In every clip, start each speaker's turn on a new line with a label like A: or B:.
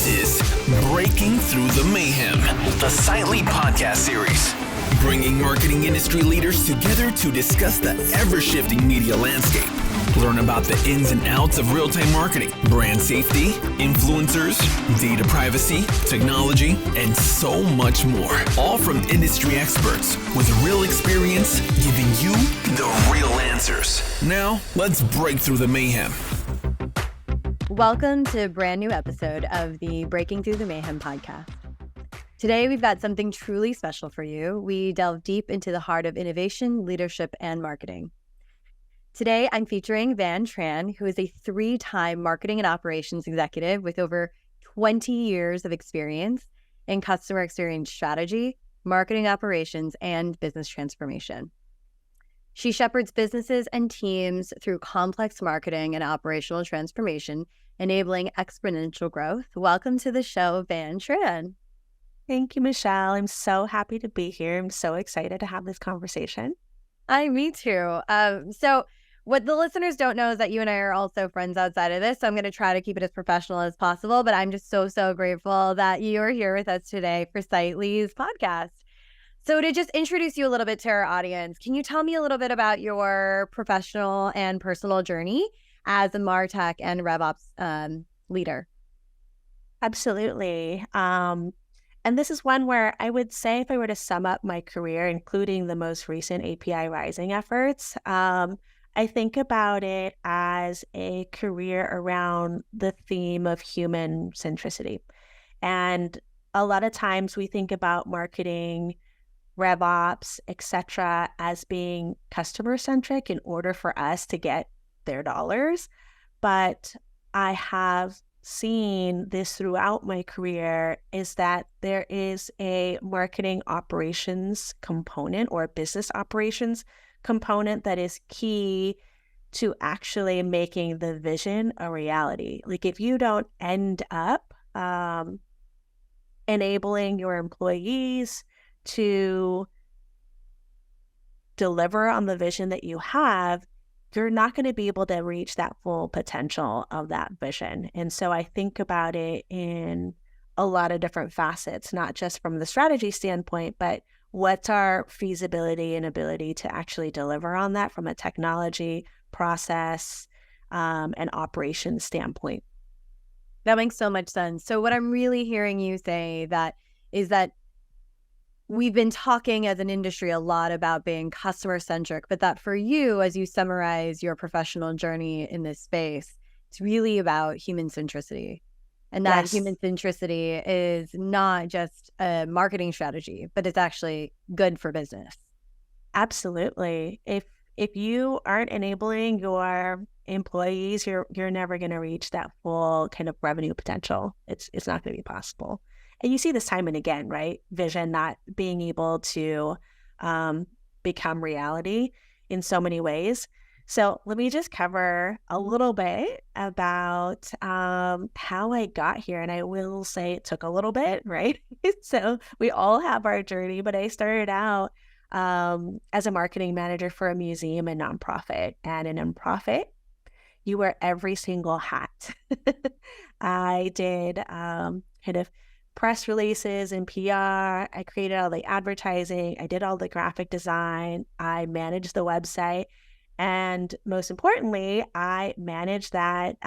A: This is Breaking Through the Mayhem, the Site Lead podcast series, bringing marketing industry leaders together to discuss the ever-shifting media landscape. Learn about the ins and outs of real-time marketing, brand safety, influencers, data privacy, technology, and so much more. All from industry experts with real experience, giving you the real answers. Now, let's break through the mayhem.
B: Welcome to a brand new episode of the Breaking Through the Mayhem podcast. Today, we've got something truly special for you. We delve deep into the heart of innovation, leadership, and marketing. Today, I'm featuring Tran, who is a 3-time marketing and operations executive with over 20 years of experience in customer experience strategy, marketing operations, and business transformation. She shepherds businesses and teams through complex marketing and operational transformation, enabling exponential growth. Welcome to the show, Tran.
C: Thank you, Michelle. I'm so happy to be here. I'm so excited to have this conversation.
B: Me too. So what the listeners don't know is that you and I are also friends outside of this. So I'm going to try to keep it as professional as possible. But I'm just so grateful that you are here with us today for Site Lead's podcast. So to just introduce you a little bit to our audience, can you tell me a little bit about your professional and personal journey as a MarTech and RevOps leader?
C: Absolutely. And this is one where I would say if I were to sum up my career, including the most recent API Rising efforts, I think about it as a career around the theme of human centricity. And a lot of times we think about marketing, RevOps, etc., as being customer centric in order for us to get their dollars. But I have seen this throughout my career is that there is a marketing operations component or a business operations component that is key to actually making the vision a reality. Like if you don't end up enabling your employees to deliver on the vision that you have, you're not going to be able to reach that full potential of that vision. And so I think about it in a lot of different facets, not just from the strategy standpoint, but what's our feasibility and ability to actually deliver on that from a technology, process, and operations standpoint.
B: That makes so much sense. So what I'm really hearing you say is that we've been talking as an industry a lot about being customer centric, but that for you, as you summarize your professional journey in this space, it's really about human centricity. And that
C: Yes.
B: human centricity is not just a marketing strategy, but it's actually good for business.
C: Absolutely. If you aren't enabling your employees, you're never going to reach that full kind of revenue potential. It's not going to be possible. And you see this time and again, right? Vision not being able to become reality in so many ways. So let me just cover a little bit about how I got here. And I will say it took a little bit, right? So we all have our journey, but I started out as a marketing manager for a museum and nonprofit. And in a nonprofit, you wear every single hat. I did kind of press releases and PR. I created all the advertising. I did all the graphic design. I managed the website. And most importantly, I managed that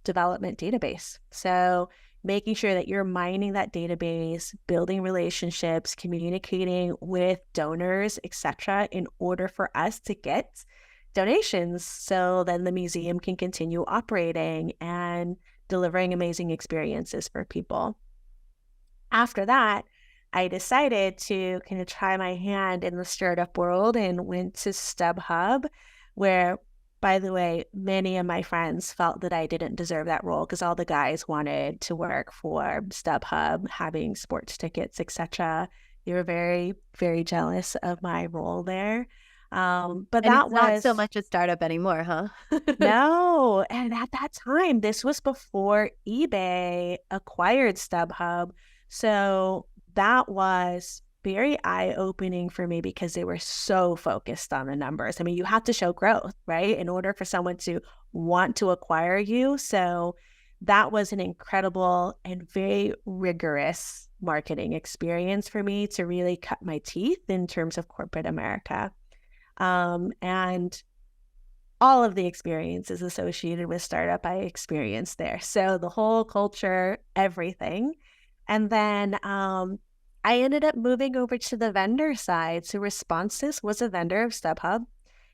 C: development database. So making sure that you're mining that database, building relationships, communicating with donors, etc., in order for us to get donations. So then the museum can continue operating and delivering amazing experiences for people. After that, I decided to kind of try my hand in the startup world and went to StubHub, where, by the way, many of my friends felt that I didn't deserve that role because all the guys wanted to work for StubHub, having sports tickets, etc. They were very, very jealous of my role there. But
B: And
C: that
B: it's not
C: was
B: so much a startup anymore, huh?
C: no. And at that time, this was before eBay acquired StubHub. So that was very eye-opening for me because they were so focused on the numbers. I mean, you have to show growth, right, in order for someone to want to acquire you. So that was an incredible and very rigorous marketing experience for me to really cut my teeth in terms of corporate America. And all of the experiences associated with startup I experienced there. So the whole culture, everything. And then I ended up moving over to the vendor side. So Responsys was a vendor of StubHub.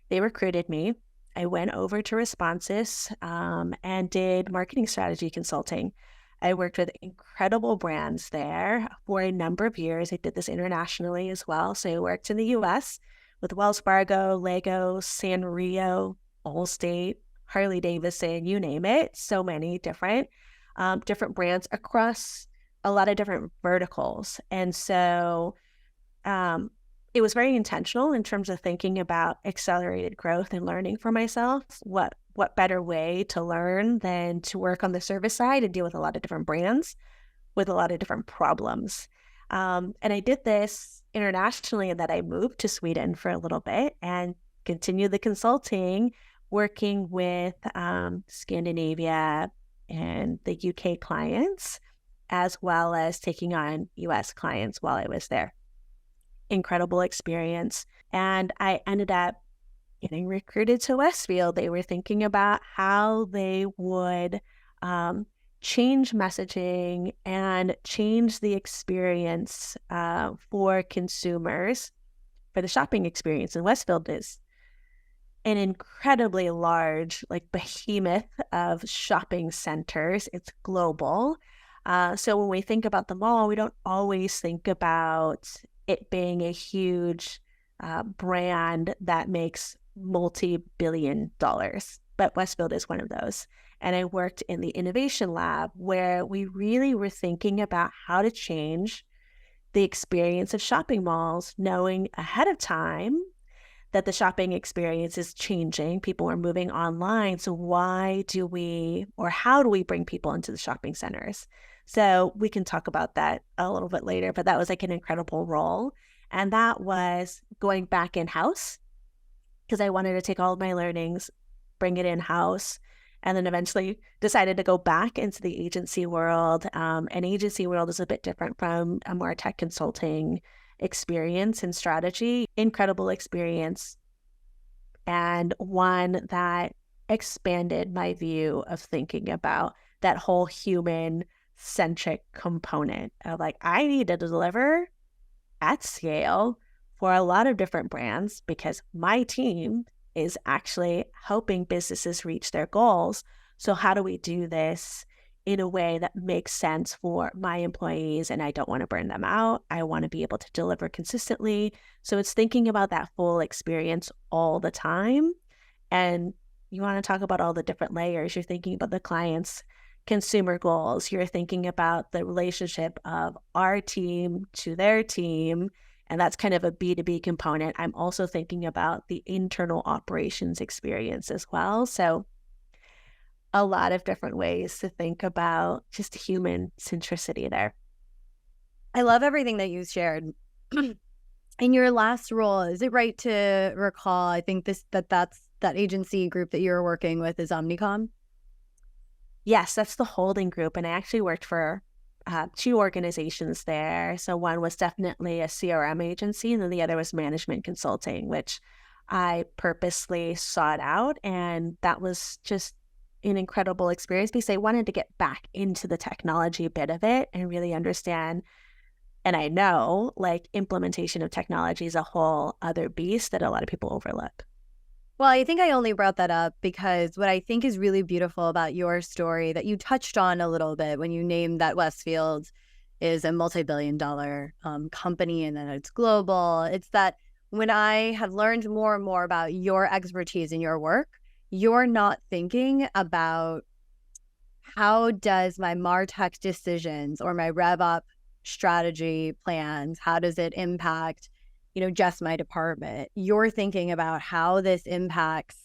C: They recruited me. I went over to Responsys and did marketing strategy consulting. I worked with incredible brands there for a number of years. I did this internationally as well. So I worked in the US with Wells Fargo, Lego, Sanrio, Allstate, Harley Davidson, you name it. So many different brands across a lot of different verticals. And so it was very intentional in terms of thinking about accelerated growth and learning for myself. What better way to learn than to work on the service side and deal with a lot of different brands with a lot of different problems. And I did this internationally, and that I moved to Sweden for a little bit and continued the consulting, working with Scandinavia and the UK clients, as well as taking on US clients while I was there. Incredible experience. And I ended up getting recruited to Westfield. They were thinking about how they would change messaging and change the experience for consumers, for the shopping experience. And Westfield is an incredibly large, behemoth of shopping centers. It's global. So when we think about the mall, we don't always think about it being a huge brand that makes multi-billion dollars. But Westfield is one of those. And I worked in the innovation lab where we really were thinking about how to change the experience of shopping malls, knowing ahead of time that the shopping experience is changing. People are moving online. So how do we bring people into the shopping centers? So we can talk about that a little bit later, but that was an incredible role. And that was going back in-house because I wanted to take all of my learnings, bring it in-house, and then eventually decided to go back into the agency world. And agency world is a bit different from a more tech consulting experience and strategy. Incredible experience, and one that expanded my view of thinking about that whole human-centric component of I need to deliver at scale for a lot of different brands because my team is actually helping businesses reach their goals. So how do we do this in a way that makes sense for my employees? And I don't want to burn them out. I want to be able to deliver consistently. So it's thinking about that full experience all the time. And you want to talk about all the different layers. You're thinking about the client's consumer goals. You're thinking about the relationship of our team to their team. And that's kind of a B2B component. I'm also thinking about the internal operations experience as well. So a lot of different ways to think about just human centricity there.
B: I love everything that you shared. In your last role, is it right to recall, I think that's that agency group that you're working with is Omnicom?
C: Yes, that's the holding group. And I actually worked for two organizations there. So one was definitely a CRM agency, and then the other was management consulting, which I purposely sought out. And that was just an incredible experience because I wanted to get back into the technology bit of it and really understand. And I know implementation of technology is a whole other beast that a lot of people overlook.
B: Well, I think I only brought that up because what I think is really beautiful about your story that you touched on a little bit when you named that Westfield is a multi-billion-dollar company and that it's global. It's that when I have learned more and more about your expertise in your work, you're not thinking about how does my MarTech decisions or my RevOp strategy plans, how does it impact just my department. You're thinking about how this impacts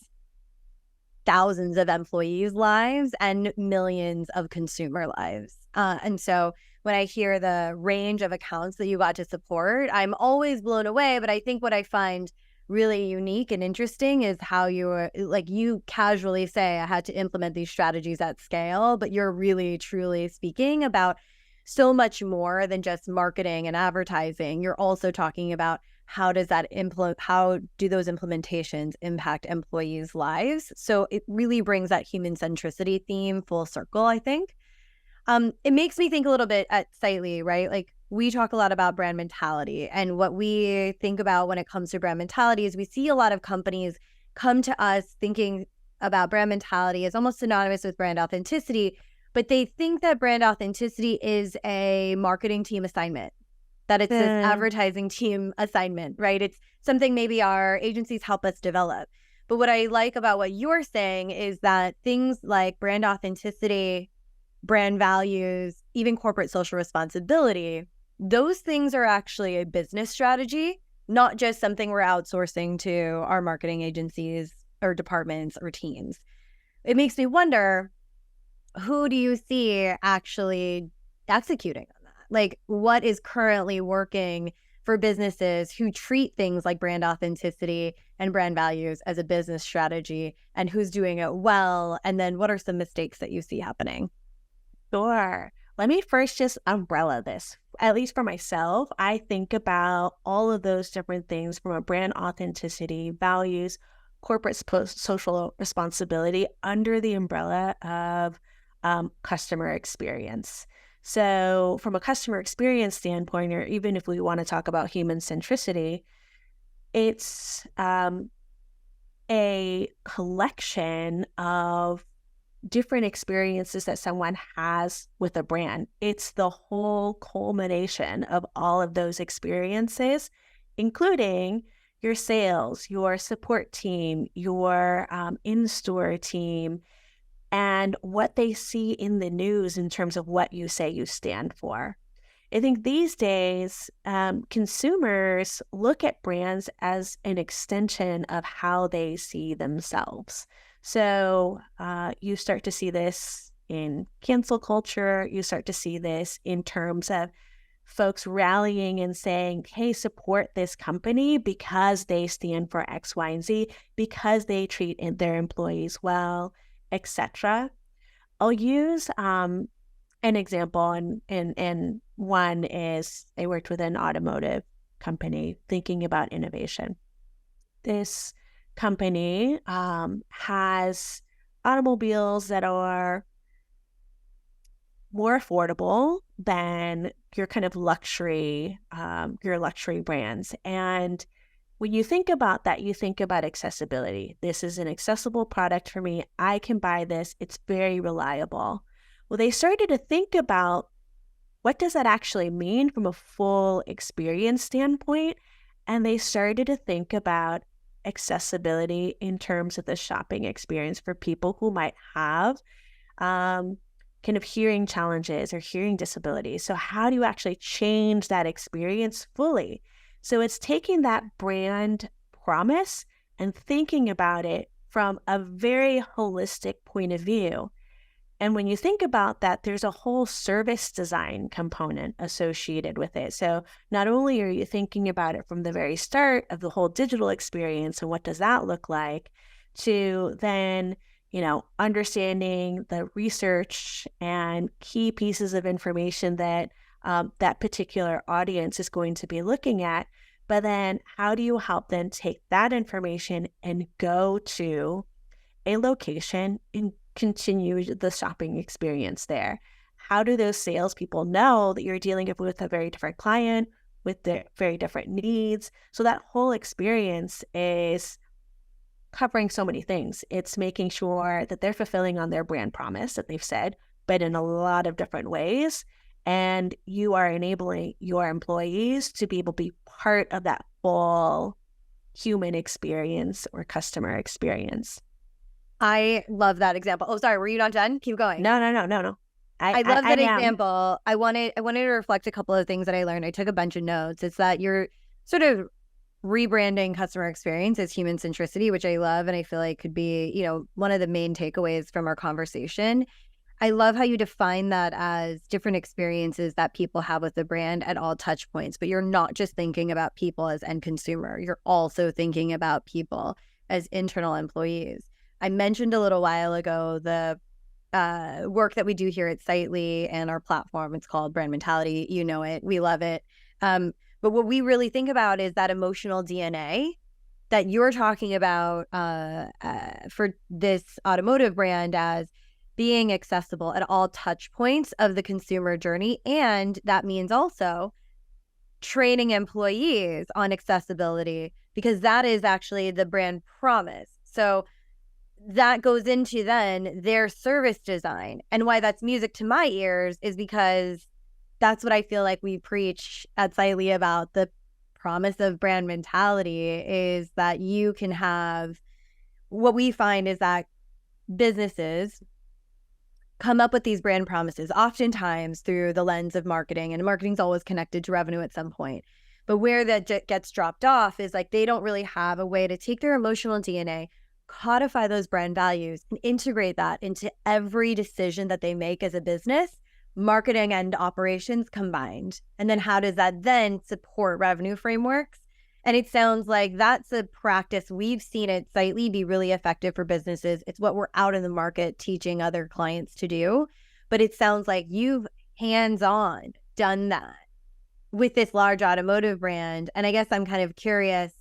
B: thousands of employees' lives and millions of consumer lives. And so when I hear the range of accounts that you got to support, I'm always blown away. But I think what I find really unique and interesting is how you're like, you casually say, I had to implement these strategies at scale, but you're really truly speaking about so much more than just marketing and advertising. You're also talking about how does that how do those implementations impact employees' lives? So it really brings that human centricity theme full circle, I think. It makes me think a little bit at Sightly, right? Like, we talk a lot about brand mentality, and what we think about when it comes to brand mentality is we see a lot of companies come to us thinking about brand mentality as almost synonymous with brand authenticity, but they think that brand authenticity is a marketing team assignment, that it's this advertising team assignment, right? It's something maybe our agencies help us develop. But what I like about what you're saying is that things like brand authenticity, brand values, even corporate social responsibility, those things are actually a business strategy, not just something we're outsourcing to our marketing agencies or departments or teams. It makes me wonder, who do you see actually executing on that? Like, what is currently working for businesses who treat things like brand authenticity and brand values as a business strategy, and who's doing it well? And then what are some mistakes that you see happening?
C: Sure. Let me first just umbrella this. At least for myself, I think about all of those different things from a brand authenticity, values, corporate social responsibility under the umbrella of customer experience. So from a customer experience standpoint, or even if we want to talk about human centricity, it's a collection of different experiences that someone has with a brand. It's the whole culmination of all of those experiences, including your sales, your support team, your in-store team, and what they see in the news in terms of what you say you stand for. I think these days, consumers look at brands as an extension of how they see themselves. So you start to see this in cancel culture. You start to see this in terms of folks rallying and saying, hey, support this company because they stand for X, Y, and Z, because they treat their employees well, etc. I'll use an example, and one is I worked with an automotive company thinking about innovation. This company has automobiles that are more affordable than your kind of luxury brands. And when you think about that, you think about accessibility. This is an accessible product for me. I can buy this. It's very reliable. Well, they started to think about, what does that actually mean from a full experience standpoint? And they started to think about accessibility in terms of the shopping experience for people who might have kind of hearing challenges or hearing disabilities. So how do you actually change that experience fully? So it's taking that brand promise and thinking about it from a very holistic point of view. And when you think about that, there's a whole service design component associated with it. So not only are you thinking about it from the very start of the whole digital experience and what does that look like, to then, understanding the research and key pieces of information that that particular audience is going to be looking at. But then how do you help them take that information and go to a location and continue the shopping experience there? How do those salespeople know that you're dealing with a very different client with their very different needs? So that whole experience is covering so many things. It's making sure that they're fulfilling on their brand promise that they've said, but in a lot of different ways. And you are enabling your employees to be able to be part of that full human experience or customer experience.
B: I love that example. Oh, sorry. Were you not done? Keep going.
C: No.
B: I love that example. I wanted to reflect a couple of things that I learned. I took a bunch of notes. It's that you're sort of rebranding customer experience as human centricity, which I love. And I feel like could be, one of the main takeaways from our conversation. I love how you define that as different experiences that people have with the brand at all touch points, but you're not just thinking about people as end consumer. You're also thinking about people as internal employees. I mentioned a little while ago the work that we do here at Sightly and our platform. It's called Brand Mentality. You know it. We love it. But what we really think about is that emotional DNA that you're talking about for this automotive brand as being accessible at all touch points of the consumer journey. And that means also training employees on accessibility, because that is actually the brand promise. So that goes into then their service design. And why that's music to my ears is because that's what I feel like we preach at Sightly about. The promise of brand mentality is that you can have, what we find is that businesses come up with these brand promises, oftentimes through the lens of marketing, and marketing's always connected to revenue at some point. But where that gets dropped off is like they don't really have a way to take their emotional DNA, codify those brand values, and integrate that into every decision that they make as a business, marketing and operations combined. And then how does that then support revenue frameworks? And it sounds like that's a practice we've seen at Sightly be really effective for businesses. It's what we're out in the market teaching other clients to do. But it sounds like you've hands-on done that with this large automotive brand. And I guess I'm kind of curious,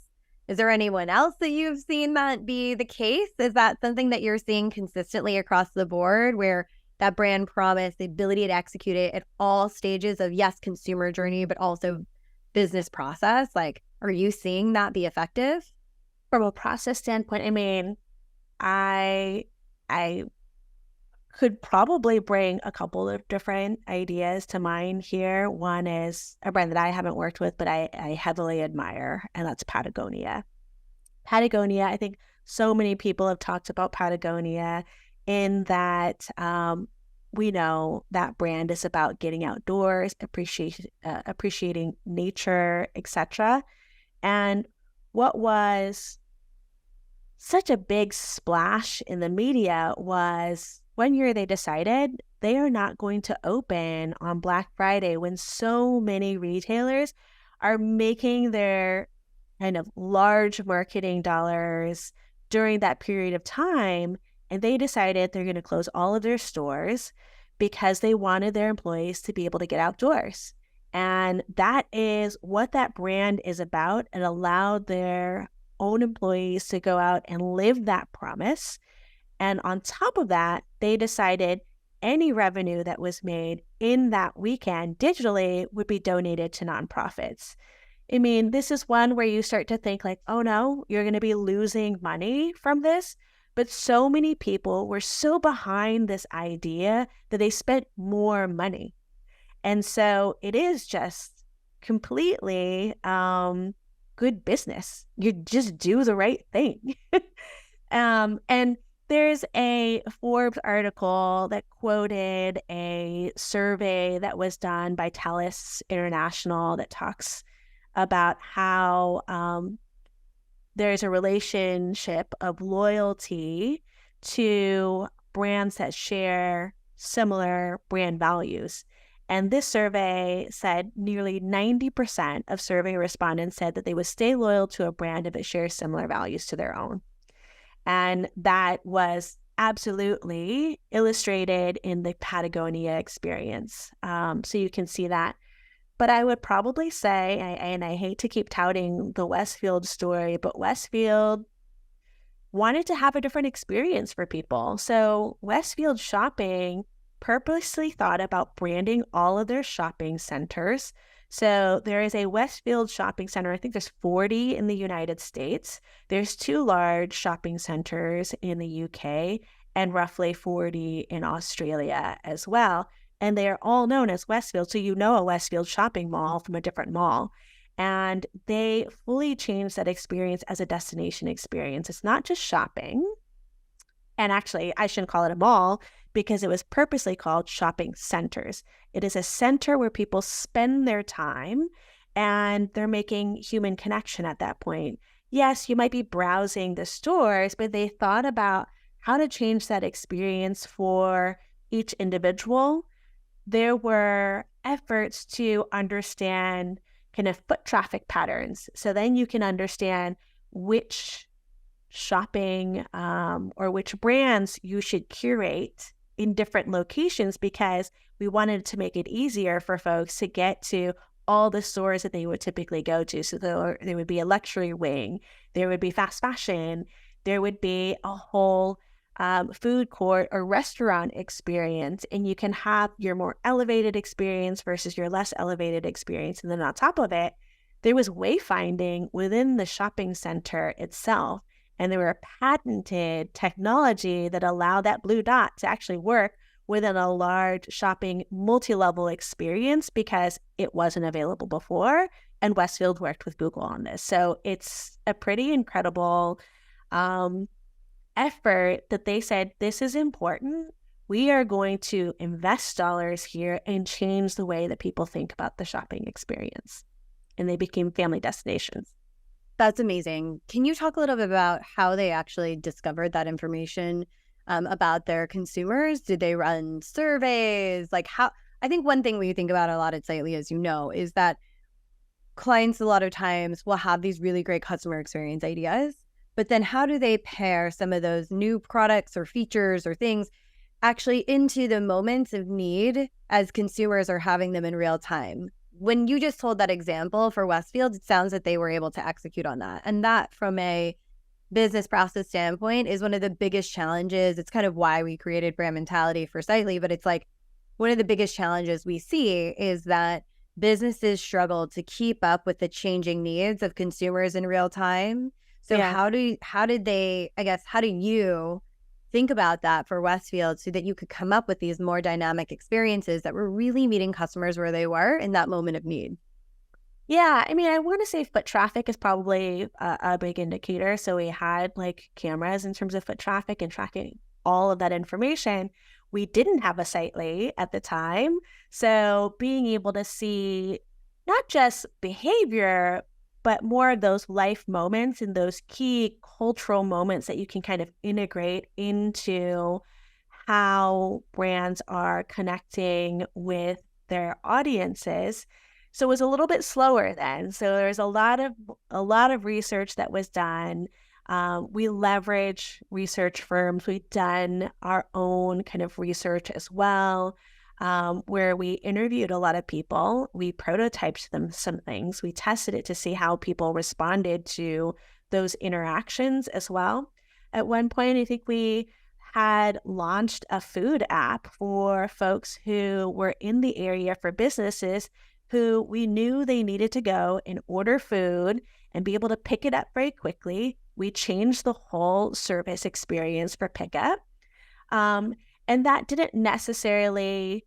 B: is there anyone else that you've seen that be the case? Is that something that you're seeing consistently across the board, where that brand promise, the ability to execute it at all stages of, yes, consumer journey, but also business process? Like, are you seeing that be effective?
C: From a process standpoint, I mean, I could probably bring a couple of different ideas to mind here. One is a brand that I haven't worked with, but I heavily admire, and that's Patagonia. Patagonia, I think so many people have talked about Patagonia in that we know that brand is about getting outdoors, appreciating nature, etc. And what was such a big splash in the media was one year they decided they are not going to open on Black Friday, when so many retailers are making their kind of large marketing dollars during that period of time. And they decided they're going to close all of their stores because they wanted their employees to be able to get outdoors. And that is what that brand is about. It allowed their own employees to go out and live that promise. And on top of that, they decided any revenue that was made in that weekend digitally would be donated to nonprofits. I mean, this is one where you start to think like, oh no, you're going to be losing money from this. But so many people were so behind this idea that they spent more money. And so it is just completely good business. You just do the right thing. And there's a Forbes article that quoted a survey that was done by Thales International that talks about how there's a relationship of loyalty to brands that share similar brand values. And this survey said nearly 90% of survey respondents said that they would stay loyal to a brand if it shares similar values to their own. And that was absolutely illustrated in the Patagonia experience. So you can see that. But I would probably say, and I hate to keep touting the Westfield story, but Westfield wanted to have a different experience for people. So Westfield Shopping purposely thought about branding all of their shopping centers. So there is a Westfield shopping center. I think there's 40 in the United States. There's 2 large shopping centers in the UK and roughly 40 in Australia as well. And they are all known as Westfield. So you know a Westfield shopping mall from a different mall. And they fully changed that experience as a destination experience. It's not just shopping. And actually, I shouldn't call it a mall because it was purposely called shopping centers. It is a center where people spend their time and they're making human connection at that point. Yes, you might be browsing the stores, but they thought about how to change that experience for each individual, there were efforts to understand kind of foot traffic patterns. So then you can understand which shopping or which brands you should curate in different locations, because we wanted to make it easier for folks to get to all the stores that they would typically go to. So there would be a luxury wing, there would be fast fashion, there would be a whole food court or restaurant experience, and you can have your more elevated experience versus your less elevated experience. And then on top of it, there was wayfinding within the shopping center itself. And there were patented technology that allowed that blue dot to actually work within a large shopping multi-level experience because it wasn't available before. And Westfield worked with Google on this. So it's a pretty incredible effort that they said, this is important. We are going to invest dollars here and change the way that people think about the shopping experience. And they became family destinations.
B: That's amazing. Can you talk a little bit about how they actually discovered that information about their consumers? Did they run surveys? Like how? I think one thing we think about a lot at Sightly, as you know, is that clients a lot of times will have these really great customer experience ideas, but then how do they pair some of those new products or features or things actually into the moments of need as consumers are having them in real time? When you just told that example for Westfield, it sounds that they were able to execute on that. And that, from a business process standpoint, is one of the biggest challenges. It's kind of why we created brand mentality for Sightly, but it's like one of the biggest challenges we see is that businesses struggle to keep up with the changing needs of consumers in real time. So how do you think about that for Westfield so that you could come up with these more dynamic experiences that were really meeting customers where they were in that moment of need?
C: Yeah, I mean, I want to say foot traffic is probably a big indicator. So we had like cameras in terms of foot traffic and tracking all of that information. We didn't have a Sightly at the time. So being able to see not just behavior, but more of those life moments and those key cultural moments that you can kind of integrate into how brands are connecting with their audiences. So it was a little bit slower then. So there's a lot of research that was done. We leverage research firms. We've done our own kind of research as well, where we interviewed a lot of people. We prototyped them some things. We tested it to see how people responded to those interactions as well. At one point, I think we had launched a food app for folks who were in the area, for businesses who we knew they needed to go and order food and be able to pick it up very quickly. We changed the whole service experience for pickup. And that didn't necessarily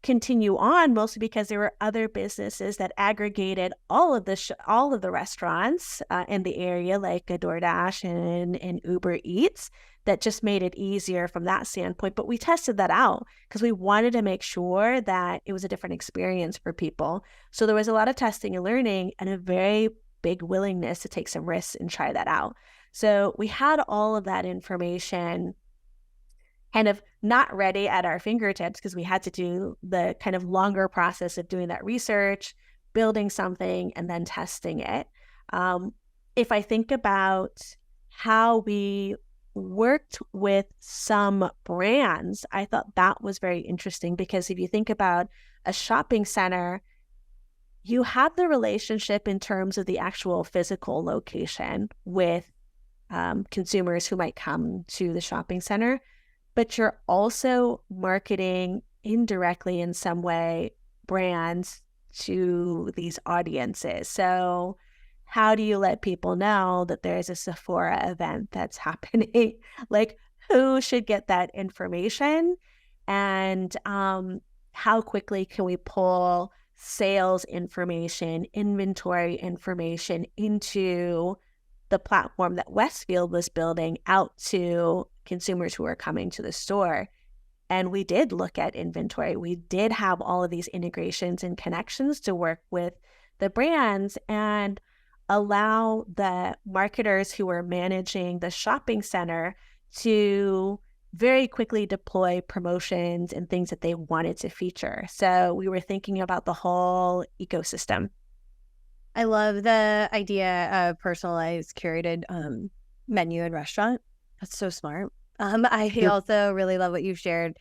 C: continue on, mostly because there were other businesses that aggregated all of the restaurants in the area, like a DoorDash and Uber Eats, that just made it easier from that standpoint. But we tested that out because we wanted to make sure that it was a different experience for people. So there was a lot of testing and learning and a very big willingness to take some risks and try that out. So we had all of that information kind of not ready at our fingertips because we had to do the kind of longer process of doing that research, building something, and then testing it. If I think about how we worked with some brands, I thought that was very interesting because if you think about a shopping center, you have the relationship in terms of the actual physical location with consumers who might come to the shopping center, but you're also marketing indirectly in some way brands to these audiences. So how do you let people know that there's a Sephora event that's happening? Like, who should get that information? And how quickly can we pull sales information, inventory information into the platform that Westfield was building out to consumers who are coming to the store? And we did look at inventory. We did have all of these integrations and connections to work with the brands and allow the marketers who were managing the shopping center to very quickly deploy promotions and things that they wanted to feature. So we were thinking about the whole ecosystem.
B: I love the idea of personalized, curated menu and restaurant. That's so smart. I also really love what you shared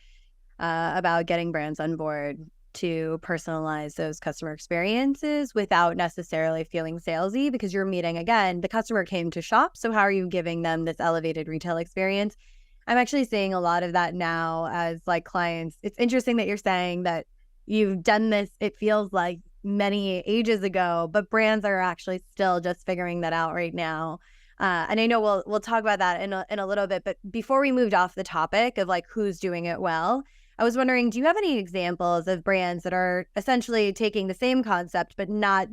B: about getting brands on board to personalize those customer experiences without necessarily feeling salesy, because you're meeting, again, the customer came to shop. So how are you giving them this elevated retail experience? I'm actually seeing a lot of that now as like clients. It's interesting that you're saying that you've done this, it feels like many ages ago, but brands are actually still just figuring that out right now. And I know we'll talk about that in a little bit, but before we moved off the topic of like who's doing it well, I was wondering, do you have any examples of brands that are essentially taking the same concept but not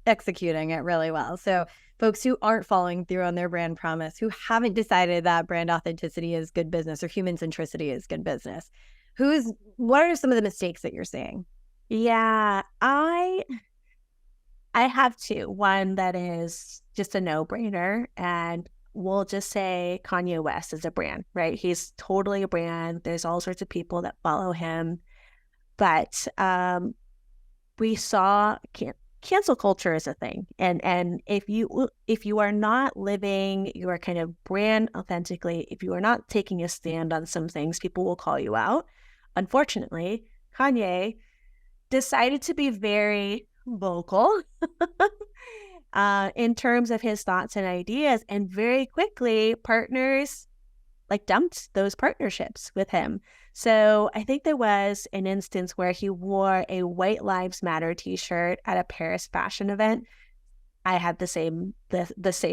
B: executing it really well? So folks who aren't following through on their brand promise, who haven't decided that brand authenticity is good business or human centricity is good business. What are some of the mistakes that you're seeing?
C: Yeah, I have two. One that is just a no-brainer, and we'll just say Kanye West is a brand, right? He's totally a brand. There's all sorts of people that follow him. But we saw cancel culture is a thing. And if you are not living your kind of brand authentically, if you are not taking a stand on some things, people will call you out. Unfortunately, Kanye decided to be very vocal in terms of his thoughts and ideas, and very quickly partners like dumped those partnerships with him. So I think there was an instance where he wore a White Lives Matter t-shirt at a Paris fashion event. I had the same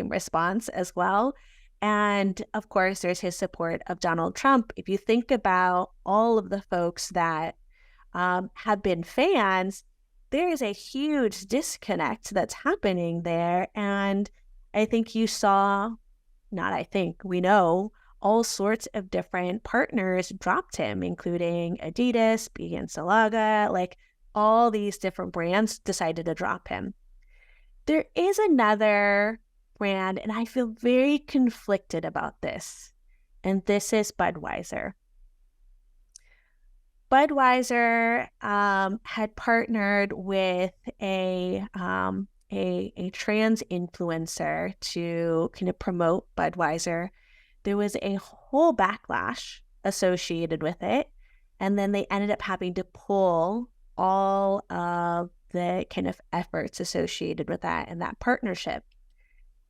C: response as well. And of course, there's his support of Donald Trump. If you think about all of the folks that have been fans, there is a huge disconnect that's happening there. And I think you saw, we know, all sorts of different partners dropped him, including Adidas, Balenciaga, like all these different brands decided to drop him. There is another brand, and I feel very conflicted about this, and this is Budweiser. Budweiser had partnered with a trans influencer to kind of promote Budweiser. There was a whole backlash associated with it, and then they ended up having to pull all of the kind of efforts associated with that and that partnership.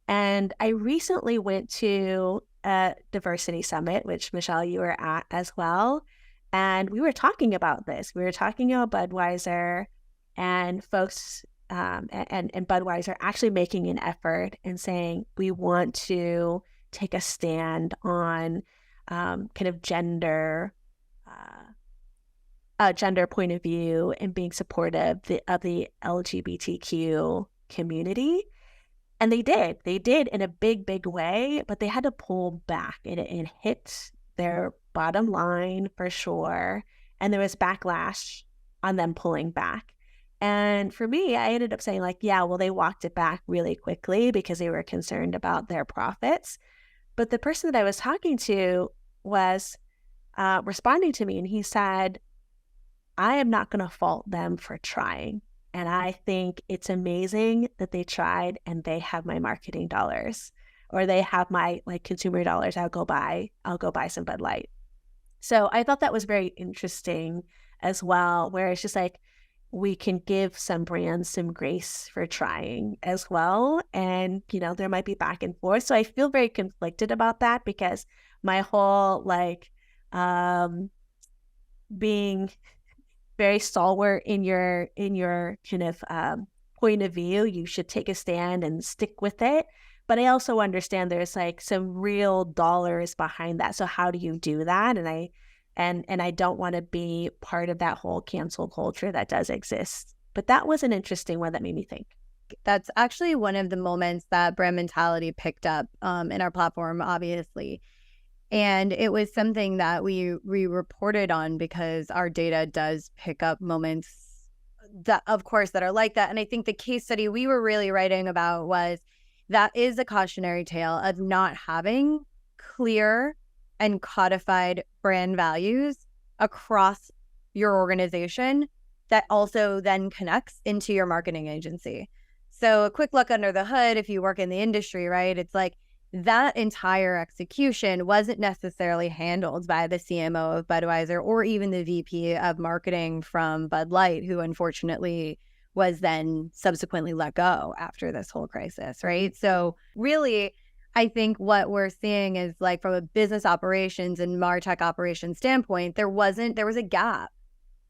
C: And I recently went to a diversity summit, which Michelle, you were at as well. And we were talking about this. We were talking about Budweiser and folks and Budweiser actually making an effort and saying, we want to take a stand on kind of gender point of view and being supportive of the LGBTQ community. And they did in a big way, but they had to pull back. It hit their bottom line for sure. And there was backlash on them pulling back. And for me, I ended up saying like, yeah, well, they walked it back really quickly because they were concerned about their profits. But the person that I was talking to was responding to me, and he said, I am not going to fault them for trying. And I think it's amazing that they tried and they have my marketing dollars, or they have my like consumer dollars. I'll go buy some Bud Light. So I thought that was very interesting as well, where it's just like, we can give some brands some grace for trying as well. And, you know, there might be back and forth. So I feel very conflicted about that, because my whole like being very stalwart in your kind of point of view, you should take a stand and stick with it. But I also understand there's like some real dollars behind that. So how do you do that? And I don't want to be part of that whole cancel culture that does exist. But that was an interesting one that made me think.
B: That's actually one of the moments that brand mentality picked up in our platform, obviously. And it was something that we reported on, because our data does pick up moments that, of course, that are like that. And I think the case study we were really writing about was that is a cautionary tale of not having clear and codified brand values across your organization that also then connects into your marketing agency. So a quick look under the hood, if you work in the industry, right? It's like that entire execution wasn't necessarily handled by the CMO of Budweiser or even the VP of marketing from Bud Light, who unfortunately was then subsequently let go after this whole crisis, right? So really, I think what we're seeing is like from a business operations and MarTech operations standpoint, there was a gap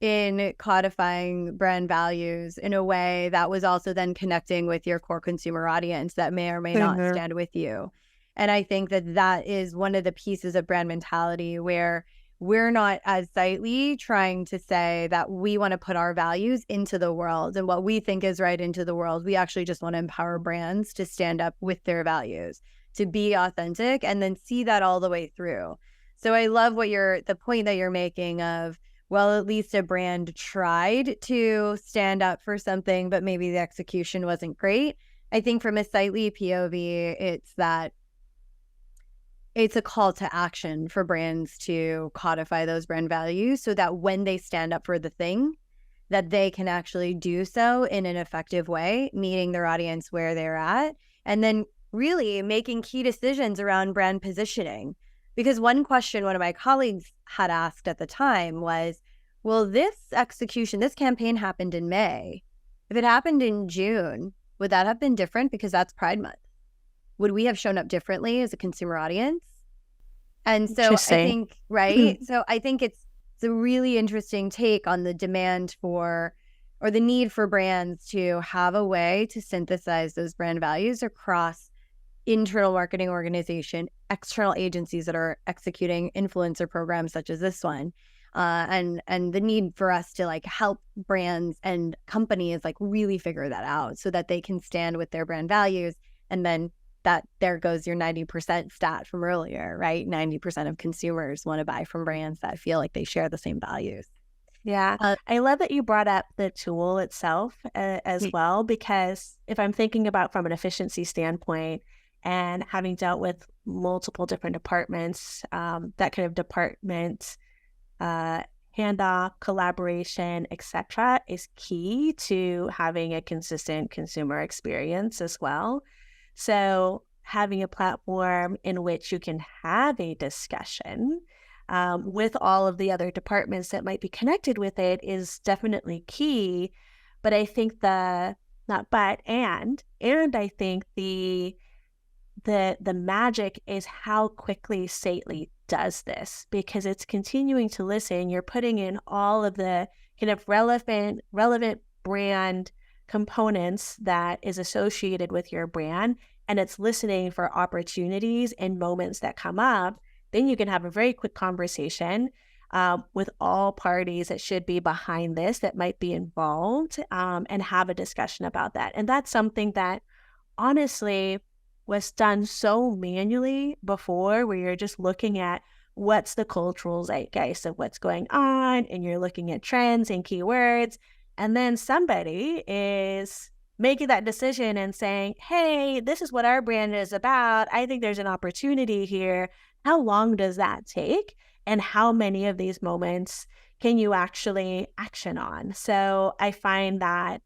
B: in codifying brand values in a way that was also then connecting with your core consumer audience that may or may not stand with you. And I think that is one of the pieces of brand mentality where we're not as Sightly trying to say that we want to put our values into the world and what we think is right into the world. We actually just want to empower brands to stand up with their values, to be authentic, and then see that all the way through. So I love the point that you're making of, well, at least a brand tried to stand up for something, but maybe the execution wasn't great. I think from a Sightly POV, it's a call to action for brands to codify those brand values so that when they stand up for the thing, that they can actually do so in an effective way, meeting their audience where they're at, and then really making key decisions around brand positioning. Because one question one of my colleagues had asked at the time was, well, this campaign happened in May. If it happened in June, would that have been different because that's Pride Month? Would we have shown up differently as a consumer audience? And so I think, right? So I think it's a really interesting take on the demand for, or the need for brands to have a way to synthesize those brand values across internal marketing organization, external agencies that are executing influencer programs such as this one, and the need for us to like help brands and companies like really figure that out so that they can stand with their brand values. And then there goes your 90% stat from earlier, right? 90% of consumers want to buy from brands that feel like they share the same values.
C: Yeah. I love that you brought up the tool itself as well, because if I'm thinking about from an efficiency standpoint and having dealt with multiple different departments, that kind of department handoff, collaboration, etc., is key to having a consistent consumer experience as well. So having a platform in which you can have a discussion with all of the other departments that might be connected with it is definitely key. But I think and I think the magic is how quickly Sightly does this, because it's continuing to listen. You're putting in all of the kind of relevant brand components that is associated with your brand, and it's listening for opportunities and moments that come up. Then you can have a very quick conversation with all parties that should be behind this, that might be involved, and have a discussion about that. And that's something that honestly was done so manually before, where you're just looking at what's the cultural zeitgeist of what's going on, and you're looking at trends and keywords, and then somebody is making that decision and saying, hey, this is what our brand is about. I think there's an opportunity here. How long does that take? And how many of these moments can you actually action on? So I find that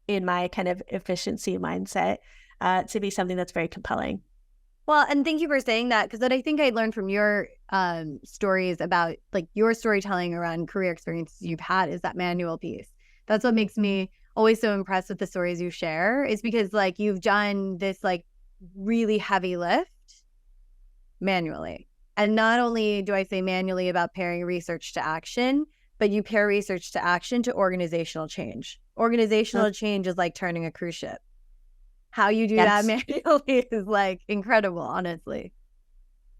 C: in my kind of efficiency mindset to be something that's very compelling.
B: Well, and thank you for saying that, because what I think I learned from your stories about like your storytelling around career experiences you've had is that manual piece. That's what makes me always so impressed with the stories you share, is because like you've done this like really heavy lift manually. And not only do I say manually about pairing research to action, but you pair research to action to organizational change. Organizational change is like turning a cruise ship. How you do that manually is like incredible, honestly.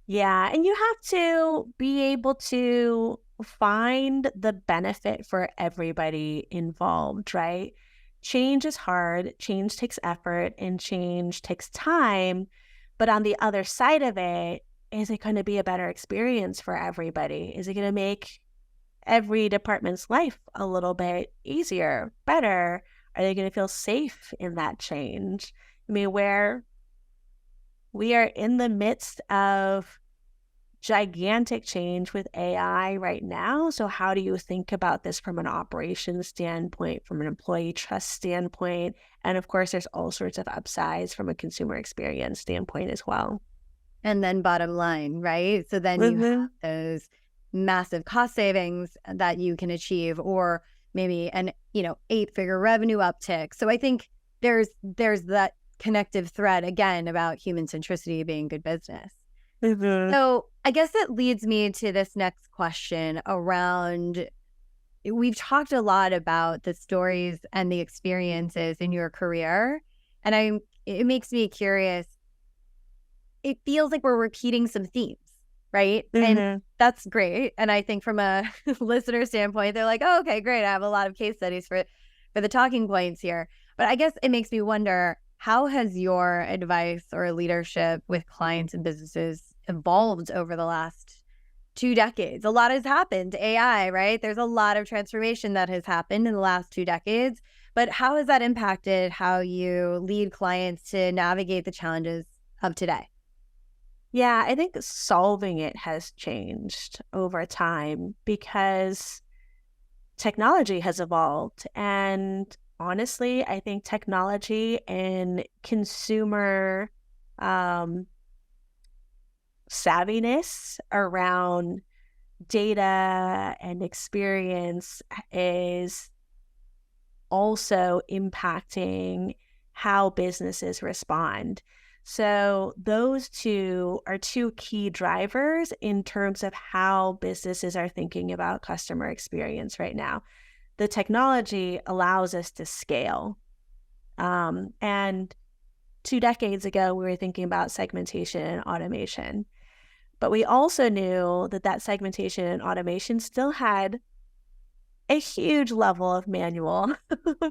C: Yeah. And you have to be able to find the benefit for everybody involved, right? Change is hard, change takes effort, and change takes time. But on the other side of it, is it going to be a better experience for everybody? Is it going to make every department's life a little bit easier, better? Are they going to feel safe in that change? I mean, where we are in the midst of gigantic change with AI right now. So how do you think about this from an operations standpoint, from an employee trust standpoint? And of course, there's all sorts of upsides from a consumer experience standpoint as well.
B: And then bottom line, right? So then you have those massive cost savings that you can achieve, or maybe an 8-figure revenue uptick. So I think there's that connective thread again about human centricity being good business. So I guess it leads me to this next question around, we've talked a lot about the stories and the experiences in your career, and it makes me curious. It feels like we're repeating some themes, right? And that's great. And I think from a listener standpoint, they're like, oh, okay, great. I have a lot of case studies for the talking points here. But I guess it makes me wonder, how has your advice or leadership with clients and businesses evolved over the last 2 decades? A lot has happened. AI, right? There's a lot of transformation that has happened in the last 2 decades. But how has that impacted how you lead clients to navigate the challenges of today?
C: Yeah, I think solving it has changed over time because technology has evolved. And honestly, I think technology and consumer savviness around data and experience is also impacting how businesses respond. So those two are 2 key drivers in terms of how businesses are thinking about customer experience right now. The technology allows us to scale. And 2 decades ago, we were thinking about segmentation and automation. But we also knew that segmentation and automation still had a huge level of manual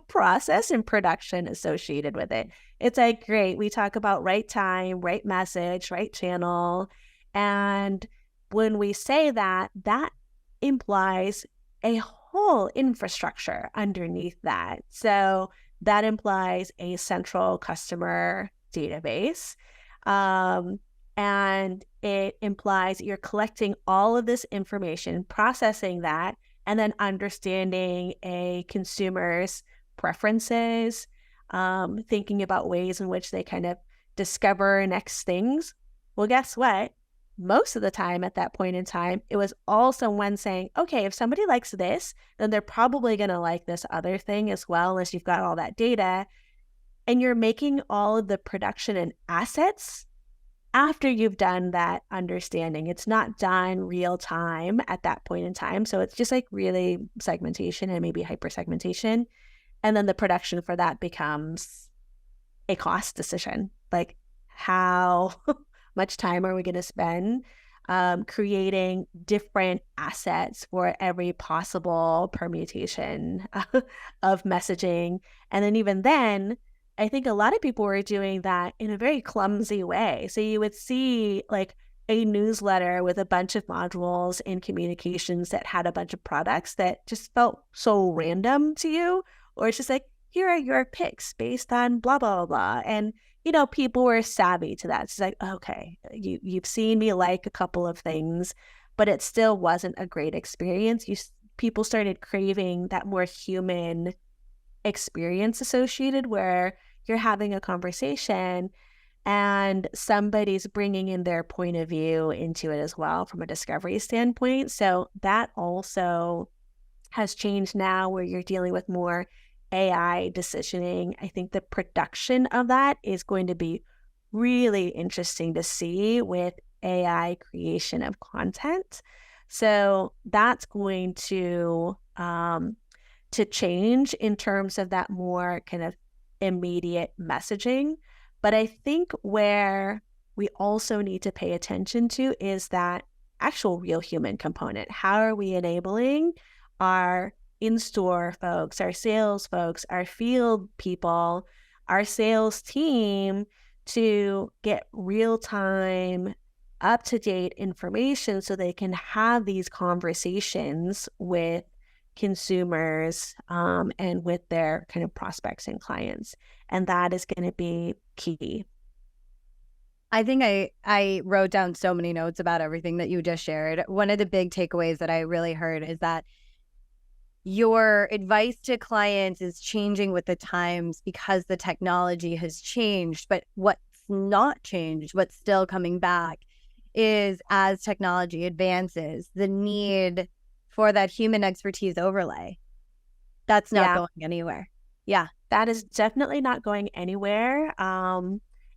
C: process and production associated with it. It's like, great, we talk about right time, right message, right channel. And when we say that, that implies a whole infrastructure underneath that. So that implies a central customer database. And it implies you're collecting all of this information, processing that, and then understanding a consumer's preferences, thinking about ways in which they kind of discover next things. Well, guess what? Most of the time at that point in time, it was all someone saying, okay, if somebody likes this, then they're probably going to like this other thing as well, unless you've got all that data. And you're making all of the production and assets after you've done that understanding. It's not done real time at that point in time. So it's just like really segmentation and maybe hyper segmentation. And then the production for that becomes a cost decision. Like, how much time are we going to spend creating different assets for every possible permutation of messaging? And then even then, I think a lot of people were doing that in a very clumsy way. So you would see like a newsletter with a bunch of modules and communications that had a bunch of products that just felt so random to you, or it's just like, here are your picks based on blah, blah, blah. And, people were savvy to that. It's like, okay, you've seen me like a couple of things, but it still wasn't a great experience. People started craving that more human experience associated, where you're having a conversation and somebody's bringing in their point of view into it as well from a discovery standpoint. So that also has changed now, where you're dealing with more AI decisioning. I think the production of that is going to be really interesting to see with AI creation of content. So that's going to change in terms of that more kind of immediate messaging. But I think where we also need to pay attention to is that actual real human component. How are we enabling our in-store folks, our sales folks, our field people, our sales team to get real-time, up-to-date information so they can have these conversations with consumers and with their kind of prospects and clients. And that is going to be key.
B: I think I wrote down so many notes about everything that you just shared. One of the big takeaways that I really heard is that your advice to clients is changing with the times because the technology has changed. But what's not changed, what's still coming back, is as technology advances, the need for that human expertise overlay. That's not going anywhere. Yeah.
C: That is definitely not going anywhere.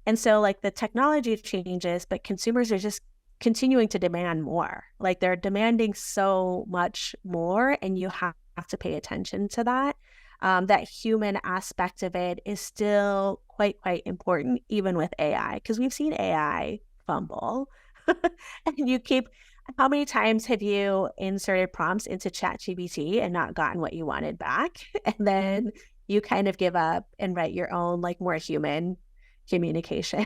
C: And so like the technology changes, but consumers are just continuing to demand more. Like they're demanding so much more, and you have to pay attention to that. That human aspect of it is still quite important, even with AI, because we've seen AI fumble. And how many times have you inserted prompts into ChatGPT and not gotten what you wanted back? And then you kind of give up and write your own, like, more human communication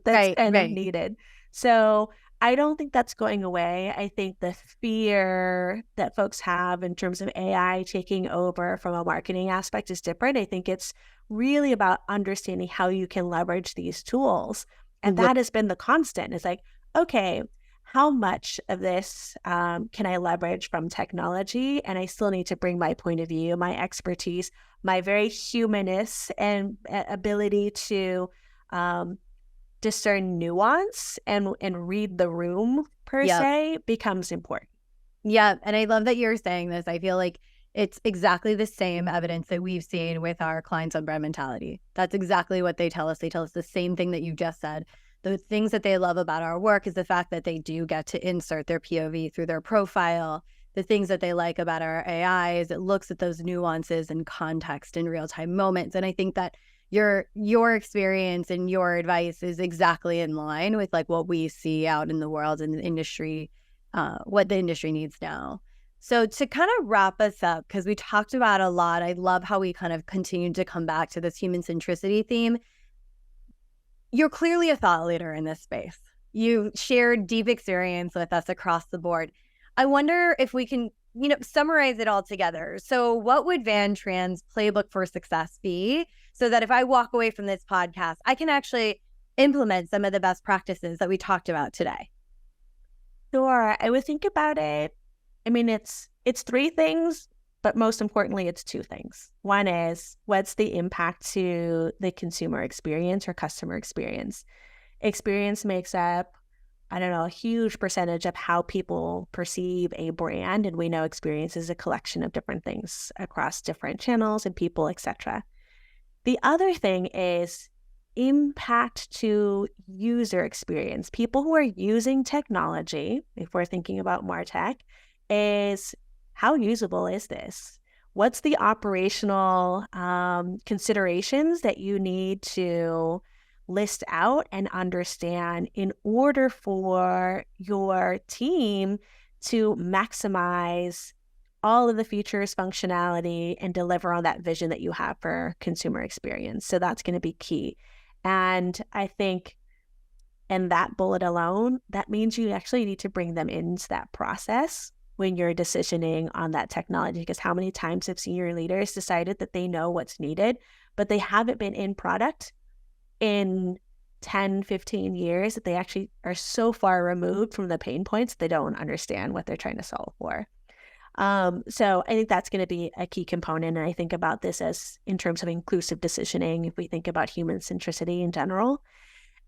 C: that's kind of needed. So I don't think that's going away. I think the fear that folks have in terms of AI taking over from a marketing aspect is different. I think it's really about understanding how you can leverage these tools. And that has been the constant. It's like, okay, how much of this can I leverage from technology? And I still need to bring my point of view, my expertise, my very humanness and ability to discern nuance and read the room per se becomes important.
B: Yeah. And I love that you're saying this. I feel like it's exactly the same evidence that we've seen with our clients on brand mentality. That's exactly what they tell us. They tell us the same thing that you just said. The things that they love about our work is the fact that they do get to insert their POV through their profile. The things that they like about our AI is it looks at those nuances and context in real-time moments. And I think that your experience and your advice is exactly in line with like what we see out in the world and the industry, what the industry needs now. So to kind of wrap us up, because we talked about a lot, I love how we kind of continued to come back to this human centricity theme. You're clearly a thought leader in this space. You shared deep experience with us across the board. I wonder if we can, summarize it all together. So what would Van Tran's playbook for success be so that if I walk away from this podcast, I can actually implement some of the best practices that we talked about today?
C: Sure. I would think about it. I mean, it's three things, but most importantly, it's two things. One is, what's the impact to the consumer experience or customer experience? Experience makes up, I don't know, a huge percentage of how people perceive a brand. And we know experience is a collection of different things across different channels and people, etc. The other thing is impact to user experience. People who are using technology, if we're thinking about MarTech, is how usable is this? What's the operational considerations that you need to list out and understand in order for your team to maximize all of the features, functionality, and deliver on that vision that you have for consumer experience? So that's going to be key. And I think in that bullet alone, that means you actually need to bring them into that process when you're decisioning on that technology, because how many times have senior leaders decided that they know what's needed, but they haven't been in product in 10, 15 years that they actually are so far removed from the pain points, they don't understand what they're trying to solve for. So I think that's going to be a key component. And I think about this as in terms of inclusive decisioning, if we think about human centricity in general.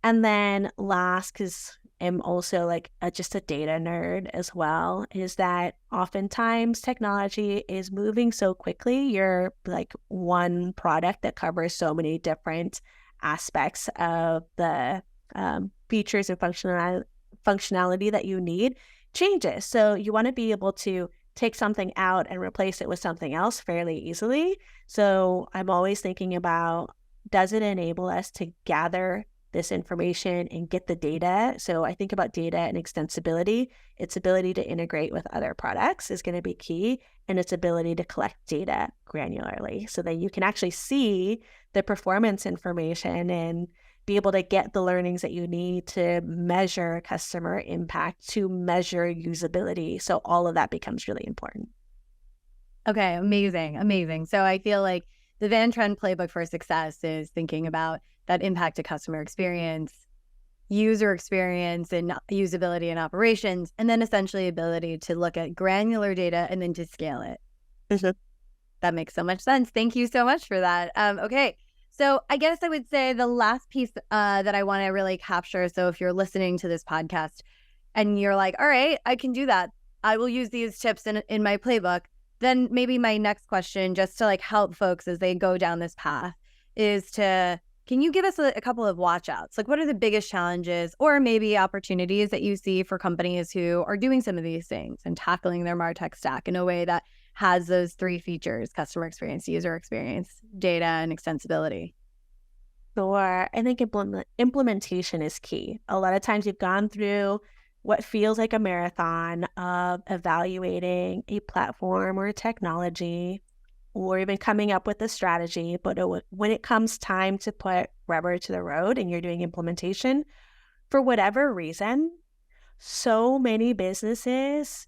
C: And then last, because I'm also like just a data nerd as well, is that oftentimes technology is moving so quickly. You're like one product that covers so many different aspects of the features and functionality that you need changes. So you want to be able to take something out and replace it with something else fairly easily. So I'm always thinking about, does it enable us to gather this information and get the data? So I think about data and extensibility. Its ability to integrate with other products is going to be key, and its ability to collect data granularly so that you can actually see the performance information and be able to get the learnings that you need to measure customer impact, to measure usability. So all of that becomes really important.
B: Okay, amazing. So I feel like the Van Tran playbook for success is thinking about that impact to customer experience, user experience and usability and operations, and then essentially ability to look at granular data and then to scale it.
C: Mhm.
B: That makes so much sense. Thank you so much for that. Okay. So I guess I would say the last piece that I want to really capture. So if you're listening to this podcast and you're like, all right, I can do that. I will use these tips in my playbook. Then maybe my next question, just to like help folks as they go down this path, is can you give us a couple of watch outs? Like, what are the biggest challenges or maybe opportunities that you see for companies who are doing some of these things and tackling their MarTech stack in a way that has those three features: customer experience, user experience, data, and extensibility?
C: Sure. I think implementation is key. A lot of times you've gone through what feels like a marathon of evaluating a platform or a technology, or even coming up with a strategy. But when it comes time to put rubber to the road and you're doing implementation, for whatever reason, so many businesses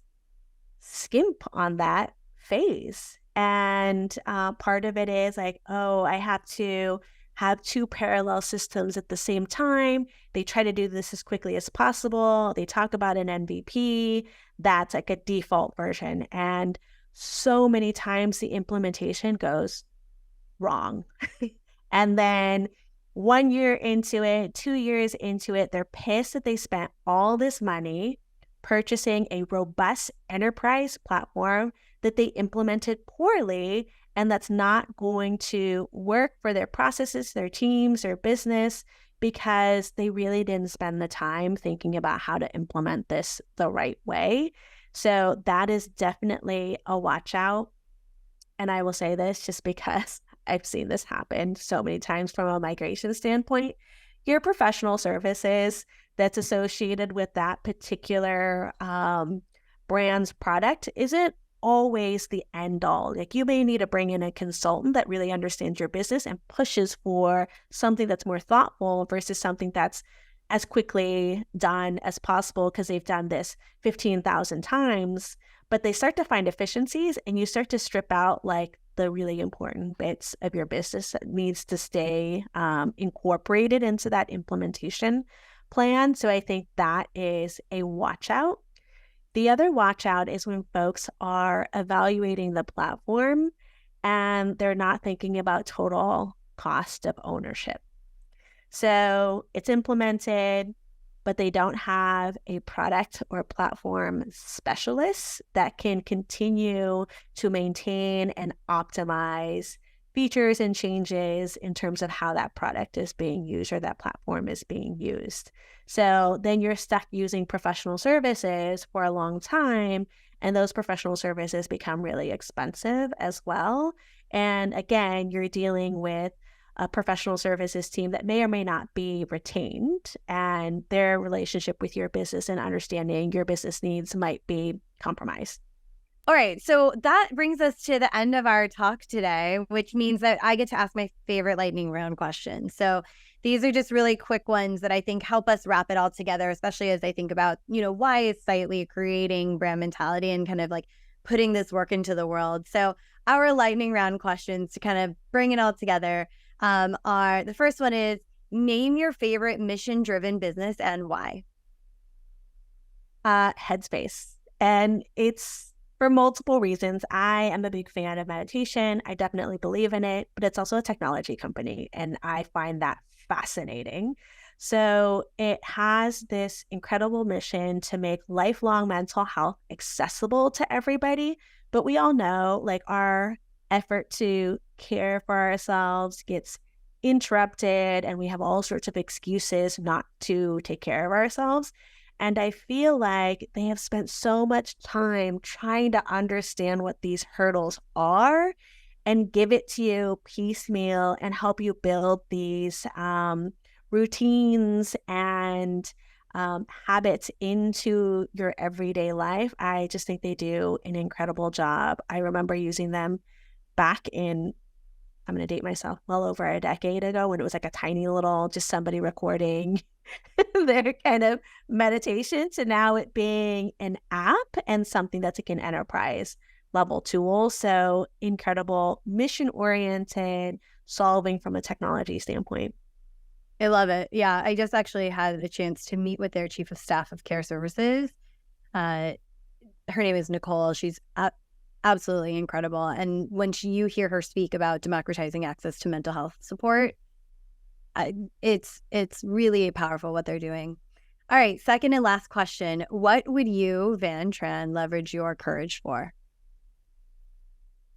C: skimp on that phase. And part of it is like, oh, I have to have two parallel systems at the same time. They try to do this as quickly as possible. They talk about an MVP. That's like a default version. And so many times the implementation goes wrong. And then 1 year into it, 2 years into it, they're pissed that they spent all this money purchasing a robust enterprise platform that they implemented poorly, and that's not going to work for their processes, their teams, their business, because they really didn't spend the time thinking about how to implement this the right way. So that is definitely a watch out. And I will say this just because I've seen this happen so many times from a migration standpoint. Your professional services that's associated with that particular brand's product isn't always the end all. Like, you may need to bring in a consultant that really understands your business and pushes for something that's more thoughtful versus something that's as quickly done as possible because they've done this 15,000 times. But they start to find efficiencies, and you start to strip out like the really important bits of your business that needs to stay incorporated into that implementation plan. So I think that is a watch out. The other watch out is when folks are evaluating the platform and they're not thinking about total cost of ownership. So it's implemented, but they don't have a product or platform specialist that can continue to maintain and optimize features and changes in terms of how that product is being used or that platform is being used. So then you're stuck using professional services for a long time, and those professional services become really expensive as well. And again, you're dealing with a professional services team that may or may not be retained, and their relationship with your business and understanding your business needs might be compromised.
B: All right. So that brings us to the end of our talk today, which means that I get to ask my favorite lightning round questions. So these are just really quick ones that I think help us wrap it all together, especially as I think about, why is Sightly creating brand mentality and kind of like putting this work into the world. So our lightning round questions to kind of bring it all together are, the first one is, name your favorite mission-driven business and why.
C: Headspace. And it's for multiple reasons. I am a big fan of meditation. I definitely believe in it, but it's also a technology company, and I find that fascinating. So it has this incredible mission to make lifelong mental health accessible to everybody. But we all know, like, our effort to care for ourselves gets interrupted, and we have all sorts of excuses not to take care of ourselves. And I feel like they have spent so much time trying to understand what these hurdles are and give it to you piecemeal and help you build these routines and habits into your everyday life. I just think they do an incredible job. I remember using them back in, I'm going to date myself, well over a decade ago, when it was like a tiny little, just somebody recording their kind of meditation, to now it being an app and something that's like an enterprise level tool. So incredible, mission oriented, solving from a technology standpoint.
B: I love it. Yeah, I just actually had a chance to meet with their chief of staff of care services. Her name is Nicole. She's absolutely incredible. And when you hear her speak about democratizing access to mental health support, it's really powerful what they're doing. All right, second and last question. What would you, Tran, leverage your courage for?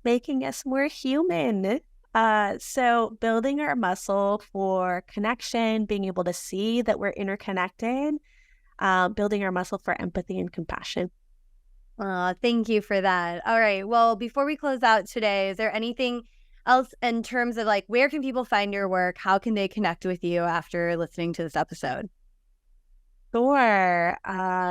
C: Making us more human. So building our muscle for connection, being able to see that we're interconnected, building our muscle for empathy and compassion.
B: Thank you for that. All right. Well, before we close out today, is there anything else in terms of like, where can people find your work? How can they connect with you after listening to this episode?
C: Sure.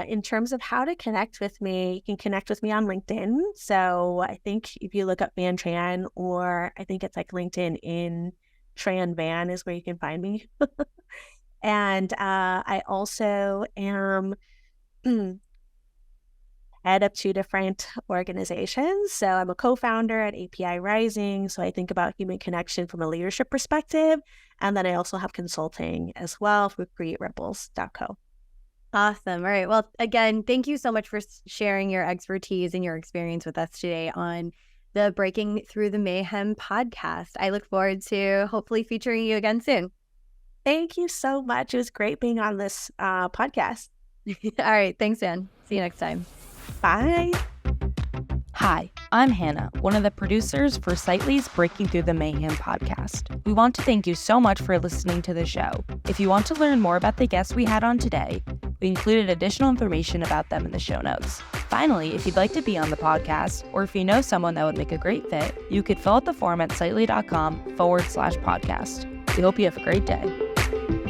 C: In terms of how to connect with me, you can connect with me on LinkedIn. So I think if you look up Tran, or I think it's like LinkedIn in Tran Van is where you can find me. And I also am head of 2 different organizations. So I'm a co-founder at API Rising. So I think about human connection from a leadership perspective. And then I also have consulting as well for createripples.co.
B: Awesome. All right. Well, again, thank you so much for sharing your expertise and your experience with us today on the Breaking Through the Mayhem podcast. I look forward to hopefully featuring you again soon.
C: Thank you so much. It was great being on this podcast.
B: All right. Thanks, Ann. See you next time.
C: Bye.
D: Hi, I'm Hannah, one of the producers for Sightly's Breaking Through the Mayhem podcast. We want to thank you so much for listening to the show. If you want to learn more about the guests we had on today, we included additional information about them in the show notes. Finally, if you'd like to be on the podcast, or if you know someone that would make a great fit, you could fill out the form at sightly.com/podcast. We hope you have a great day.